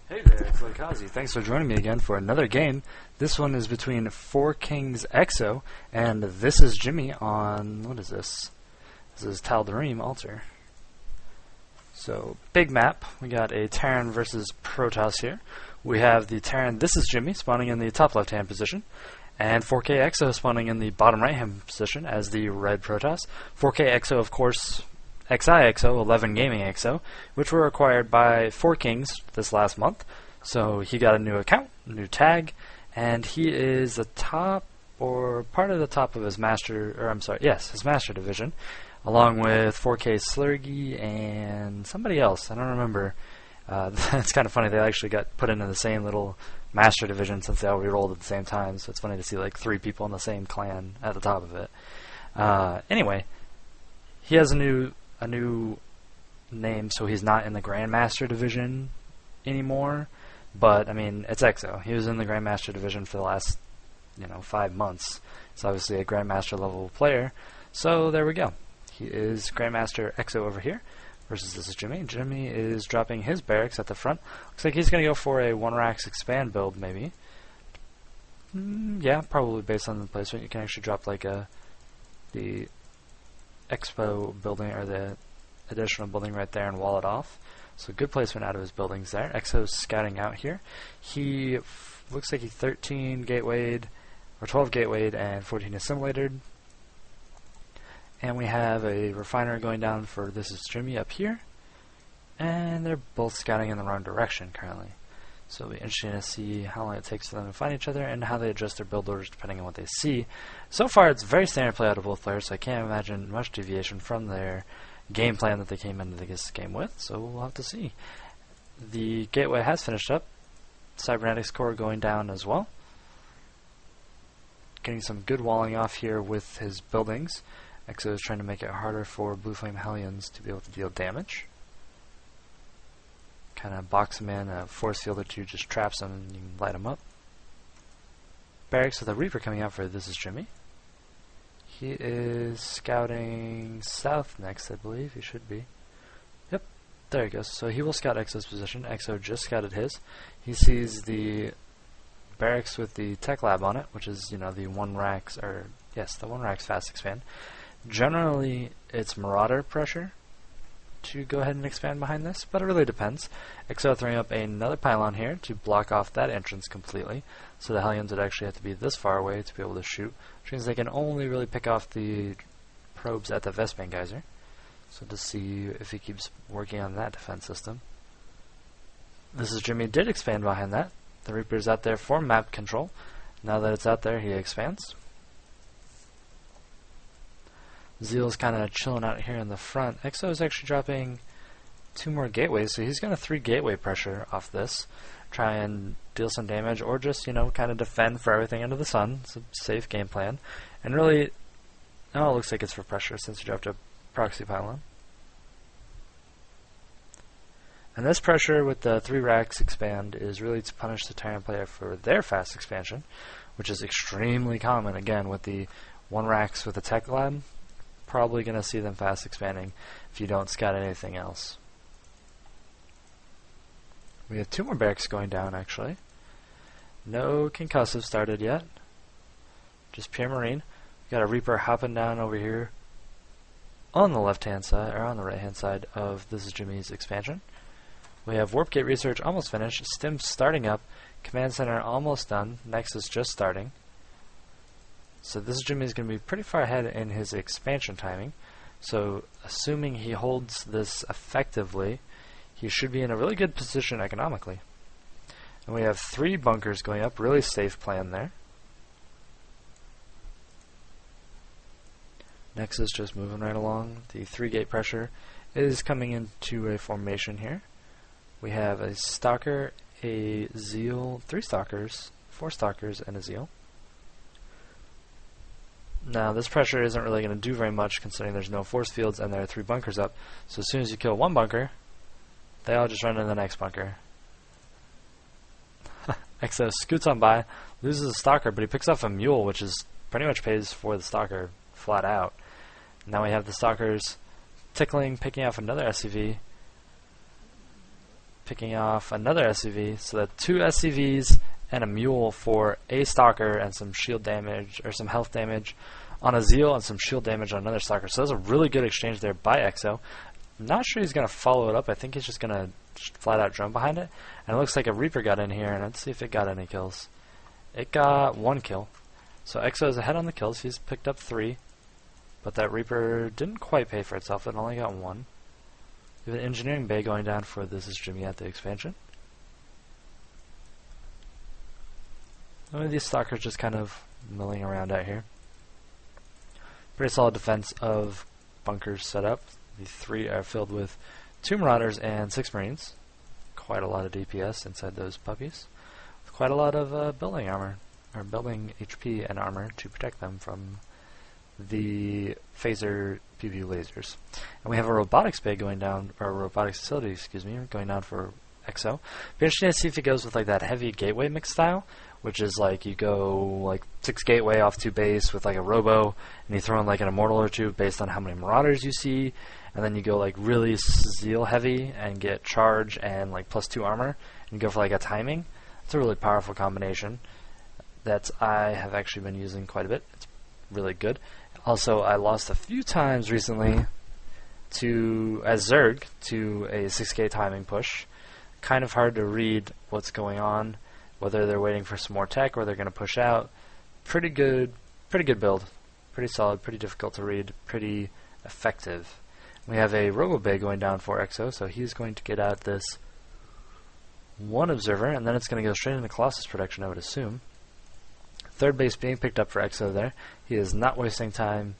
Hey there, it's FourKExO. Thanks for joining me again for another game. This one is between FourKExO and ThisIsJimmy on, what is this? This is Tal'Darim Altar. So, big map. We got a Terran versus Protoss here. We have the Terran ThisIsJimmy spawning in the top left-hand position, and FourKExO spawning in the bottom right-hand position as the red Protoss. FourKExO, of course, XIXO, 11 Gaming XO, which were acquired by FourKings this last month. So he got a new account, new tag, and he is the top, or part of the top of his master, or I'm sorry, yes, his master division, along with 4K Slurgy and somebody else. I don't remember. It's kind of funny, they actually got put into the same little master division since they all re-rolled at the same time, so it's funny to see like 3 people in the same clan at the top of it. Anyway, he has a new name, so he's not in the Grandmaster division anymore. But I mean, it's EXO. He was in the Grandmaster division for the last, 5 months. He's obviously a Grandmaster level player. So there we go. He is Grandmaster EXO over here versus ThisIsJimmy. Jimmy is dropping his barracks at the front. Looks like he's going to go for a 1-Rax expand build, maybe. Yeah, probably based on the placement. You can actually drop like the expo building, or the additional building right there, and wall it off. So good placement out of his buildings there. EXO's scouting out here. He looks like he 13 gatewayed, or 12 gatewayed, and 14 assimilated. And we have a refiner going down for ThisIsJimmy up here. And they're both scouting in the wrong direction currently. So it'll be interesting to see how long it takes for them to find each other and how they adjust their build orders depending on what they see. So far it's very standard play out of both players, so I can't imagine much deviation from their game plan that they came into this game with, so we'll have to see. The gateway has finished up. Cybernetics core going down as well. Getting some good walling off here with his buildings. EXO is trying to make it harder for Blue Flame Hellions to be able to deal damage. Kind of box them in, a force field or two just traps them and you can light them up. Barracks with a Reaper coming out for ThisIsJimmy. He is scouting south next, I believe. He should be. Yep, there he goes. So he will scout EXO's position. EXO just scouted his. He sees the barracks with the tech lab on it, which is, the 1-Rax, or yes, the 1-Rax fast expand. Generally, it's Marauder pressure to go ahead and expand behind this, but it really depends. EXO throwing up another pylon here to block off that entrance completely, so the Hellions would actually have to be this far away to be able to shoot, which means they can only really pick off the probes at the Vespene Geyser. So to see if he keeps working on that defense system. ThisIsJimmy did expand behind that. The Reaper's out there for map control. Now that it's out there, he expands. Zeal's kind of chilling out here in the front. EXO is actually dropping 2 more gateways, so he's going to 3 gateway pressure off this. Try and deal some damage, or just, kind of defend for everything under the sun. It's a safe game plan. And really, it looks like it's for pressure since he dropped a proxy pylon. And this pressure with the 3-Rax expand is really to punish the Terran player for their fast expansion, which is extremely common, again, with the 1-Rax with the tech lab. Probably going to see them fast expanding if you don't scout anything else. We have 2 more barracks going down, actually. No concussive started yet. Just pure marine. We got a Reaper hopping down over here on the left-hand side, or on the right-hand side of ThisIsJimmy's expansion. We have Warp Gate research almost finished. Stim starting up. Command center almost done. Nexus just starting. So ThisIsJimmy is going to be pretty far ahead in his expansion timing. So assuming he holds this effectively, he should be in a really good position economically. And we have 3 bunkers going up. Really safe plan there. Nexus just moving right along. The 3-gate pressure is coming into a formation here. We have a Stalker, a Zeal, 3 Stalkers, 4 Stalkers, and a Zeal. Now, this pressure isn't really going to do very much considering there's no force fields and there are 3 bunkers up. So as soon as you kill 1 bunker, they all just run into the next bunker. EXO scoots on by, loses a Stalker, but he picks off a Mule, which is pretty much pays for the Stalker flat out. Now we have the Stalkers tickling, picking off another SCV. picking off another SCV, so that 2 SCVs and a mule for a stalker and some shield damage, or some health damage on a Zeal and some shield damage on another stalker. So that's a really good exchange there by EXO. I'm not sure he's going to follow it up. I think he's just going to flat out drone behind it. And it looks like a Reaper got in here, and let's see if it got any kills. It got 1 kill. So EXO is ahead on the kills. He's picked up 3. But that Reaper didn't quite pay for itself. It only got 1. We have an engineering bay going down for ThisIsJimmy at the expansion. One of these stalkers just kind of milling around out here. Pretty solid defense of bunkers set up. The 3 are filled with 2 Marauders and 6 Marines. Quite a lot of DPS inside those puppies. With quite a lot of building armor, or building HP and armor to protect them from the phaser PV lasers. And we have a robotics bay going down, or a robotics facility, excuse me, going down for EXO. Be interesting to see if he goes with like that heavy gateway mix style, which is like you go like 6 gateway off 2 base with like a robo, and you throw in like an immortal or 2 based on how many marauders you see, and then you go like really Zeal heavy and get charge and like +2 armor, and you go for like a timing. It's a really powerful combination that I have actually been using quite a bit. It's really good. Also, I lost a few times recently as Zerg to a 6K timing push. Kind of hard to read what's going on, whether they're waiting for some more tech or they're going to push out. Pretty good build. Pretty solid, pretty difficult to read, pretty effective. We have a Robo Bay going down for EXO, so he's going to get out this 1 observer, and then it's going to go straight into Colossus production, I would assume. 3rd base being picked up for EXO there. He is not wasting time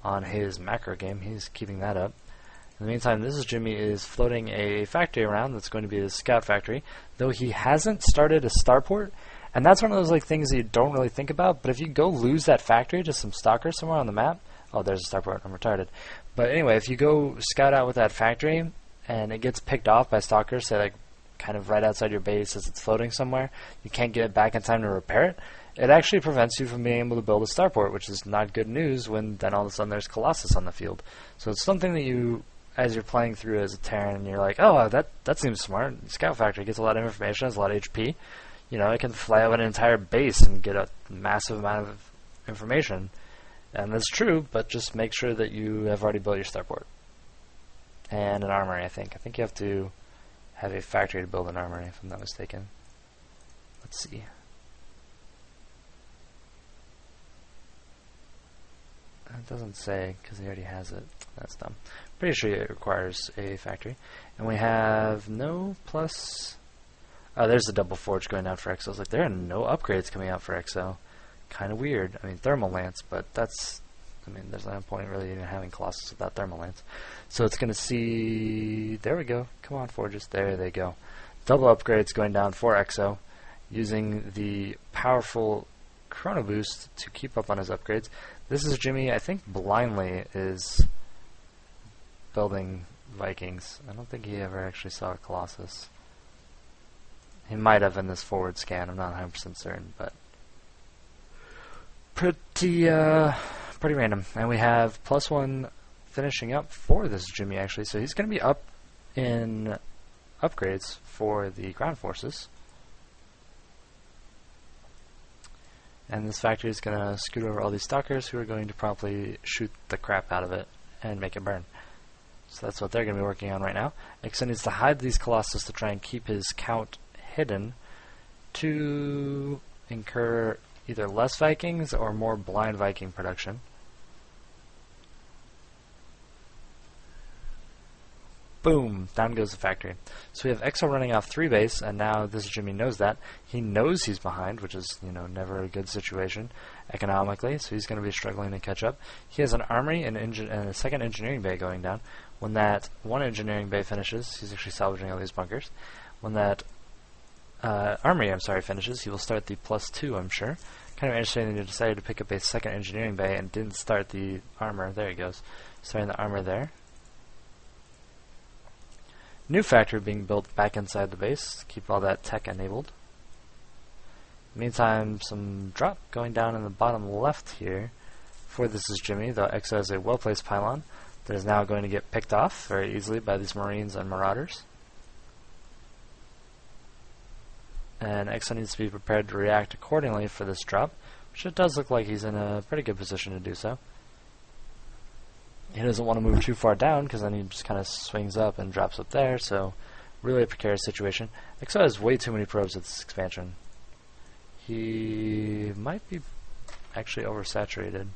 on his macro game. He's keeping that up. In the meantime, ThisIsJimmy is floating a factory around that's going to be his scout factory, though he hasn't started a starport, and that's one of those like things that you don't really think about, but if you go lose that factory to some stalkers somewhere on the map, oh, there's a starport, I'm retarded. But anyway, if you go scout out with that factory, and it gets picked off by stalkers, say like kind of right outside your base as it's floating somewhere, you can't get it back in time to repair it, it actually prevents you from being able to build a starport, which is not good news when then all of a sudden there's Colossus on the field. So it's something that you, as you're playing through as a Terran, you're like, oh, that seems smart. Scout Factory gets a lot of information, has a lot of HP. You know, it can fly out an entire base and get a massive amount of information. And that's true, but just make sure that you have already built your starport. And an armory, I think. I think you have to have a factory to build an armory, if I'm not mistaken. Let's see. It doesn't say, because he already has it. That's dumb. Pretty sure it requires a factory. And we have no plus... Oh, there's the double forge going out for EXO. I was like, there are no upgrades coming out for EXO. Kind of weird. I mean, thermal lance, but that's... I mean, there's no point really even having Colossus without thermal lance. So it's going to see... There we go. Come on, forges. There they go. Double upgrades going down for EXO, using the powerful Chrono Boost to keep up on his upgrades. ThisIsJimmy, I think, blindly is building Vikings. I don't think he ever actually saw a Colossus. He might have in this forward scan. I'm not 100% certain, but pretty random. And we have +1 finishing up for ThisIsJimmy, actually. So he's going to be up in upgrades for the ground forces. And this factory is going to scoot over all these stalkers who are going to promptly shoot the crap out of it and make it burn. So that's what they're going to be working on right now. EXO needs to hide these Colossus to try and keep his count hidden to incur either less Vikings or more blind Viking production. Boom! Down goes the factory. So we have EXO running off 3 base, and now ThisIsJimmy knows that. He knows he's behind, which is, you know, never a good situation economically, so he's going to be struggling to catch up. He has an armory and a second engineering bay going down. When that 1 engineering bay finishes, he's actually salvaging all these bunkers. When that armory, finishes, he will start the +2, I'm sure. Kind of interesting that he decided to pick up a second engineering bay and didn't start the armor. There he goes. Starting the armor there. New factory being built back inside the base to keep all that tech enabled. Meantime, some drop going down in the bottom left here for ThisIsJimmy, though EXO has a well-placed pylon that is now going to get picked off very easily by these Marines and Marauders. 2 Marines and EXO needs to be prepared to react accordingly for this drop, which it does look like he's in a pretty good position to do so. He doesn't want to move too far down because then he just kind of swings up and drops up there, so really a precarious situation. EXO has way too many probes with this expansion. He might be actually oversaturated.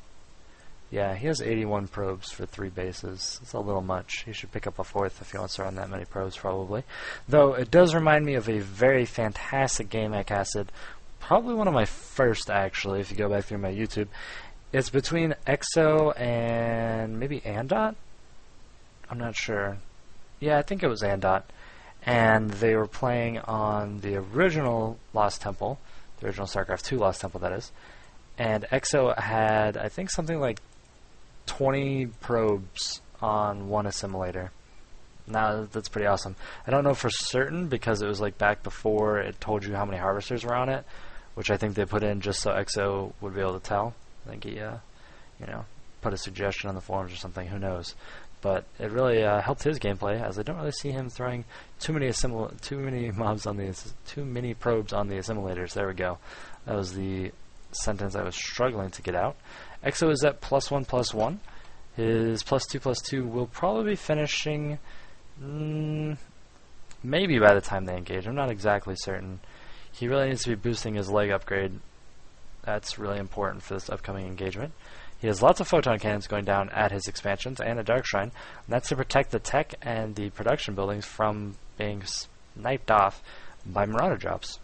Yeah, he has 81 probes for 3 bases. It's a little much. He should pick up a 4th if he wants to run that many probes, probably. Though, it does remind me of a very fantastic game I casted. Probably one of my first, actually, if you go back through my YouTube. It's between EXO and maybe Andot? I'm not sure. Yeah, I think it was Andot. And they were playing on the original Lost Temple, the original StarCraft 2 Lost Temple, that is. And EXO had, I think, something like 20 probes on one assimilator. Now, that's pretty awesome. I don't know for certain because it was like back before it told you how many harvesters were on it, which I think they put in just so EXO would be able to tell. I think he, you know, put a suggestion on the forums or something. Who knows? But it really helped his gameplay, as I don't really see him throwing too many probes on the assimilators. There we go. That was the sentence I was struggling to get out. EXO is at +1/+1. His +2/+2 will probably be finishing maybe by the time they engage. I'm not exactly certain. He really needs to be boosting his leg upgrade. That's really important for this upcoming engagement. He has lots of photon cannons going down at his expansions and a Dark Shrine, and that's to protect the tech and the production buildings from being sniped off by Marauder drops.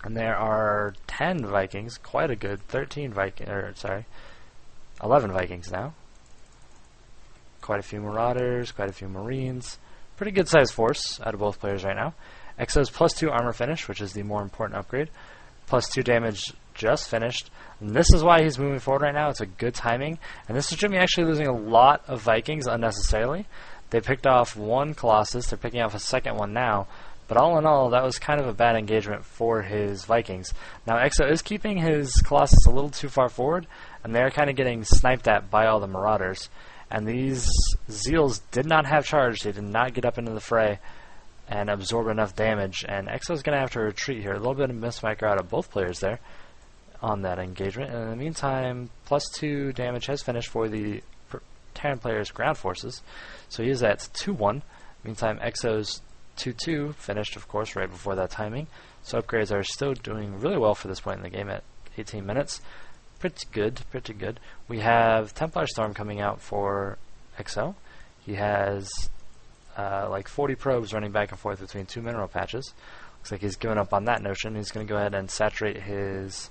And there are 10 Vikings, quite a good 11 Vikings now. Quite a few Marauders, quite a few Marines. Pretty good sized force out of both players right now. EXO's +2 armor finish, which is the more important upgrade. +2 damage just finished. And this is why he's moving forward right now. It's a good timing. And ThisIsJimmy actually losing a lot of Vikings unnecessarily. They picked off one Colossus. They're picking off a second one now. But all in all, that was kind of a bad engagement for his Vikings. Now, EXO is keeping his Colossus a little too far forward, and they're kind of getting sniped at by all the Marauders. And these Zeals did not have charge. They did not get up into the fray and absorb enough damage. And EXO's going to have to retreat here. A little bit of mismicro out of both players there on that engagement. And in the meantime, +2 damage has finished for the Terran player's ground forces. So he is at 2-1. Meantime, EXO's 2-2 finished, of course, right before that timing. So upgrades are still doing really well for this point in the game at 18 minutes. Pretty good, pretty good. We have Templar Storm coming out for EXO. He has like 40 probes running back and forth between 2 mineral patches. Looks like he's given up on that notion. He's going to go ahead and saturate his...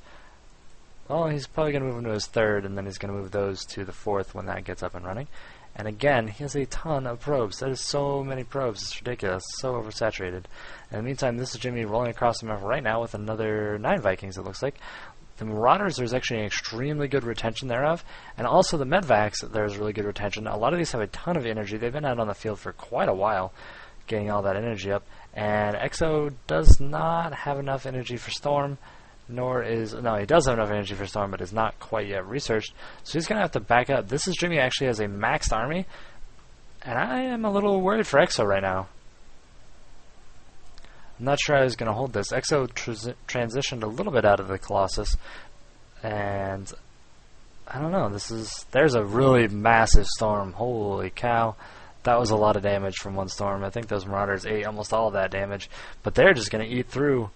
Well, he's probably going to move them to his 3rd, and then he's going to move those to the 4th when that gets up and running. And again, he has a ton of probes. That is so many probes. It's ridiculous. So oversaturated. In the meantime, ThisIsJimmy rolling across the map right now with another 9 Vikings, it looks like. The Marauders, there's actually an extremely good retention thereof. And also the Medvacs, there's really good retention. A lot of these have a ton of energy. They've been out on the field for quite a while, getting all that energy up. And EXO does not have enough energy for Storm. No, he does have enough energy for Storm, but is not quite yet researched. So he's going to have to back up. ThisIsJimmy actually has a maxed army, and I am a little worried for EXO right now. I'm not sure I was going to hold this. EXO transitioned a little bit out of the Colossus, and I don't know. There's a really massive Storm. Holy cow. That was a lot of damage from one Storm. I think those Marauders ate almost all of that damage, but they're just going to eat through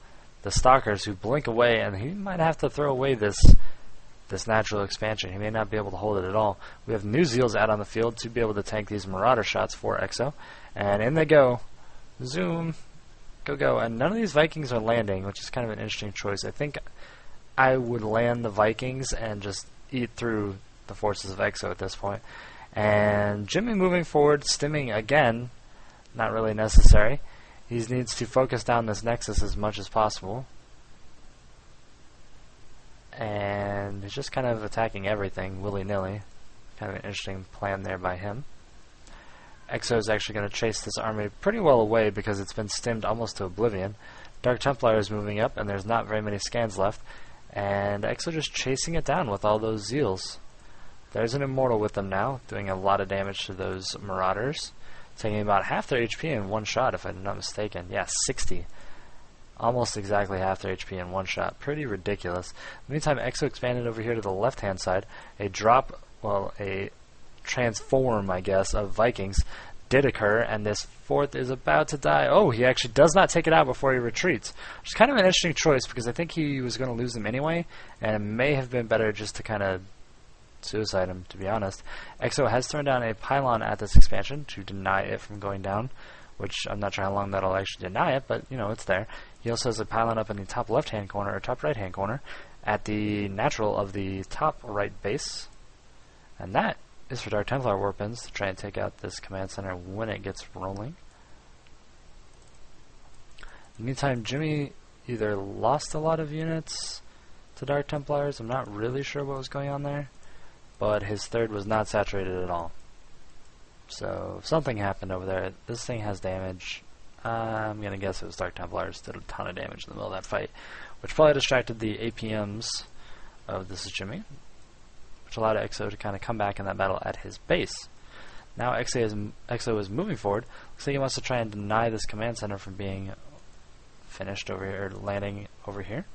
the Stalkers, who blink away, and he might have to throw away this natural expansion. He may not be able to hold it at all. We have new Zeals out on the field to be able to tank these Marauder shots for EXO. And in they go. Zoom. Go. And none of these Vikings are landing, which is kind of an interesting choice. I think I would land the Vikings and just eat through the forces of EXO at this point. And Jimmy moving forward, stimming again. Not really necessary. He needs to focus down this Nexus as much as possible. And he's just kind of attacking everything willy-nilly. Kind of an interesting plan there by him. EXO is actually going to chase this army pretty well away because it's been stimmed almost to oblivion. Dark Templar is moving up, and there's not very many scans left. And EXO just chasing it down with all those Zeals. There's an Immortal with them now, doing a lot of damage to those Marauders. Taking about half their HP in one shot, if I'm not mistaken. Yeah, 60. almost exactly half their HP in one shot. Pretty ridiculous. Meantime, EXO expanded over here to the left-hand side. A transform, I guess, of Vikings did occur, and this fourth is about to die. Oh, he actually does not take it out before he retreats, which is kind of an interesting choice because I think he was going to lose them anyway, and it may have been better just to kind of suicide him, to be honest. EXO has thrown down a pylon at this expansion to deny it from going down, which I'm not sure how long that'll actually deny it, but, you know, it's there. He also has a pylon up in the top left-hand corner, or top right-hand corner, at the natural of the top right base, and that is for Dark Templar weapons to try and take out this command center when it gets rolling. In the meantime, Jimmy either lost a lot of units to Dark Templars, I'm not really sure what was going on there, but his third was not saturated at all. So something happened over there. This thing has damage. I'm going to guess it was Dark Templars did a ton of damage in the middle of that fight, which probably distracted the APMs of ThisIsJimmy, which allowed EXO to kind of come back in that battle at his base. Now EXO is moving forward. Looks like he wants to try and deny this command center from being finished over here, or landing over here.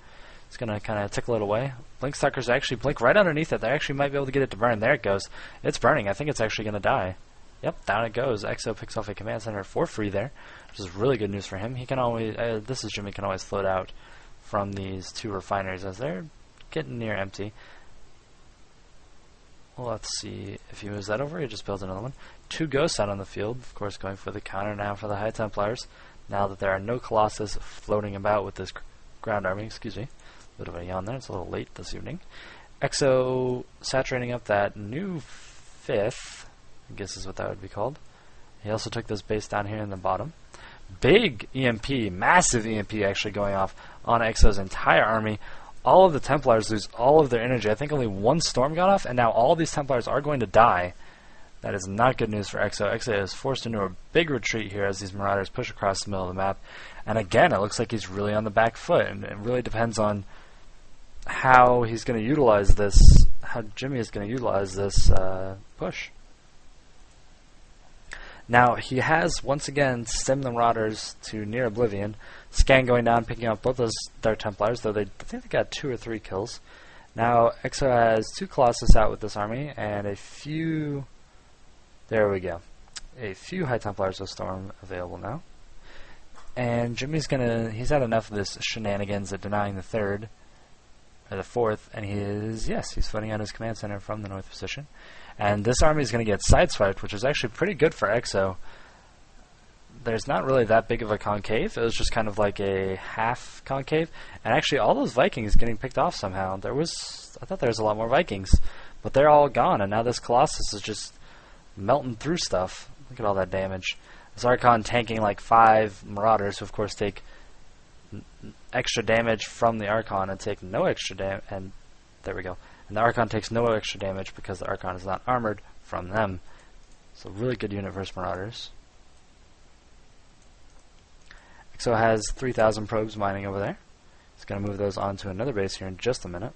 It's going to kind of tickle it away. Blink Stalkers actually blink right underneath it. They actually might be able to get it to burn. There it goes. It's burning. I think it's actually going to die. Yep, down it goes. EXO picks off a command center for free there, which is really good news for him. He can always, ThisIsJimmy can always float out from these two refineries as they're getting near empty. Well, let's see if he moves that over. He just builds another one. Two ghosts out on the field, of course, going for the counter now for the High Templars. Now that there are no Colossus floating about with this ground army, excuse me. A bit of a yawn there. It's a little late this evening. EXO saturating up that new fifth, I guess is what that would be called. He also took this base down here in the bottom. Big EMP, massive EMP actually going off on EXO's entire army. All of the Templars lose all of their energy. I think only one storm got off, and now all these Templars are going to die. That is not good news for EXO. EXO is forced into a big retreat here as these Marauders push across the middle of the map. And again, it looks like he's really on the back foot, and it really depends on how he's going to utilize this, how Jimmy is going to utilize this push. Now, he has, once again, stemmed the Marauders to near oblivion. Scan going down, picking up both those Dark Templars, though I think they got 2 or 3 kills. Now, EXO has 2 Colossus out with this army, and a few... There we go. A few High Templars with Storm available now. And Jimmy's he's had enough of this shenanigans at denying the third, or the fourth, and he's floating out his command center from the north position. And this army is going to get sideswiped, which is actually pretty good for EXO. There's not really that big of a concave. It was just kind of like a half concave. And actually, all those Vikings getting picked off somehow. I thought there was a lot more Vikings, but they're all gone. And now this Colossus is just melting through stuff. Look at all that damage. This Archon tanking like 5 Marauders, who of course take extra damage from the Archon and take no extra damage. And there we go. And the Archon takes no extra damage because the Archon is not armored from them. So really good unit versus Marauders. EXO has 3,000 probes mining over there. He's going to move those onto another base here in just a minute.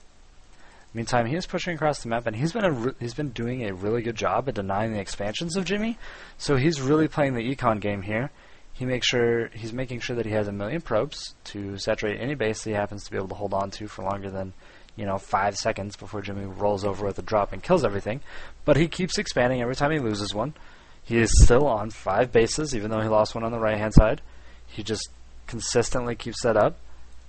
Meantime, he is pushing across the map, and he's been doing a really good job at denying the expansions of Jimmy. So he's really playing the econ game here. He's making sure that he has 1,000,000 probes to saturate any base that he happens to be able to hold on to for longer than 5 seconds before Jimmy rolls over with a drop and kills everything. But he keeps expanding every time he loses one. He is still on 5 bases, even though he lost one on the right-hand side. He just consistently keeps that up.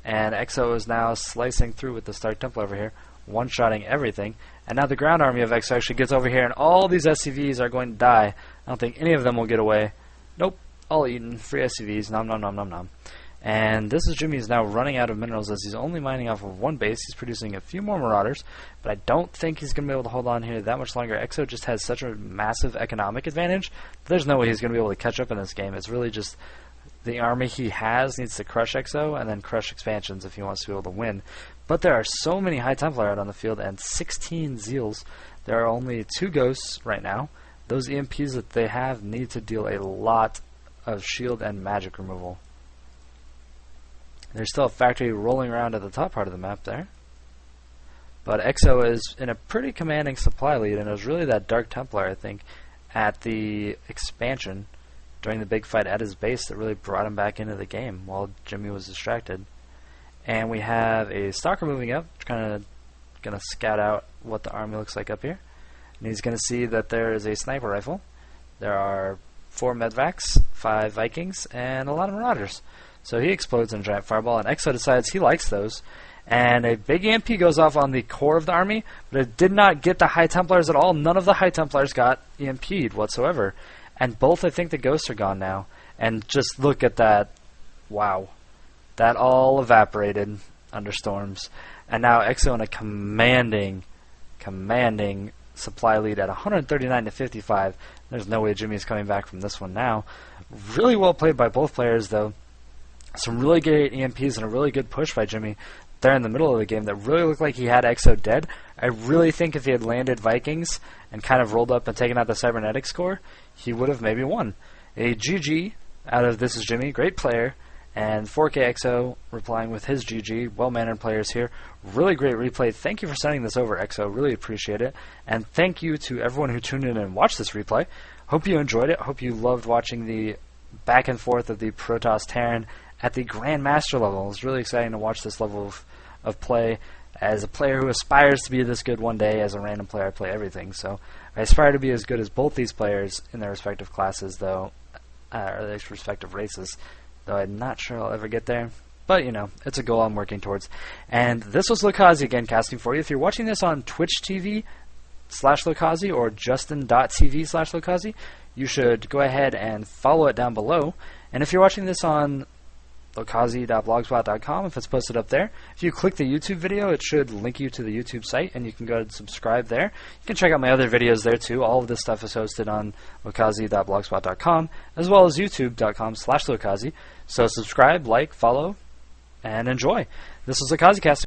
And EXO is now slicing through with the Dark Templar over here, one-shotting everything. And now the ground army of EXO actually gets over here, and all these SCVs are going to die. I don't think any of them will get away. Nope, all eaten. Free SCVs. Nom nom nom nom nom. And ThisIsJimmy is now running out of minerals as he's only mining off of 1 base. He's producing a few more Marauders, but I don't think he's going to be able to hold on here that much longer. EXO just has such a massive economic advantage. There's no way he's going to be able to catch up in this game. It's really just the army he has needs to crush EXO and then crush expansions if he wants to be able to win. But there are so many High Templar out on the field and 16 Zeals. There are only 2 Ghosts right now. Those EMPs that they have need to deal a lot of shield and magic removal. There's still a factory rolling around at the top part of the map there. But EXO is in a pretty commanding supply lead, and it was really that Dark Templar, I think, at the expansion during the big fight at his base that really brought him back into the game while Jimmy was distracted. And we have a stalker moving up, kind of going to scout out what the army looks like up here. And he's going to see that there is a sniper rifle. There are 4 medvacs, 5 Vikings, and a lot of marauders. So he explodes in a giant fireball, and Exo decides he likes those. And a big EMP goes off on the core of the army, but it did not get the High Templars at all. None of the High Templars got EMP'd whatsoever. And both, I think, the ghosts are gone now. And just look at that. Wow. That all evaporated under storms. And now Exo in a commanding supply lead at 139 to 55. There's no way Jimmy's coming back from this one now. Really well played by both players, though. Some really great EMPs and a really good push by Jimmy there in the middle of the game that really looked like he had Exo dead. I really think if he had landed Vikings and kind of rolled up and taken out the cybernetics core, he would have maybe won. A GG out of This Is Jimmy, great player, and FourKExO replying with his GG. Well-mannered players here. Really great replay. Thank you for sending this over, Exo. Really appreciate it. And thank you to everyone who tuned in and watched this replay. Hope you enjoyed it. Hope you loved watching the back and forth of the Protoss Terran at the Grandmaster level. It was really exciting to watch this level of play. As a player who aspires to be this good one day, as a random player, I play everything. So I aspire to be as good as both these players in their respective classes, though, or their respective races. Though I'm not sure I'll ever get there. But, you know, it's a goal I'm working towards. And this was Lokazi again casting for you. If you're watching this on Twitch TV/Lokazi or Justin.tv/Lokazi, you should go ahead and follow it down below. And if you're watching this on Lokazi.blogspot.com, if it's posted up there, if you click the YouTube video, it should link you to the YouTube site, and you can go and subscribe there. You can check out my other videos there too. All of this stuff is hosted on Lokazi.blogspot.com, as well as YouTube.com/Lokazi. So subscribe, like, follow, and enjoy. This is Lokazi casting.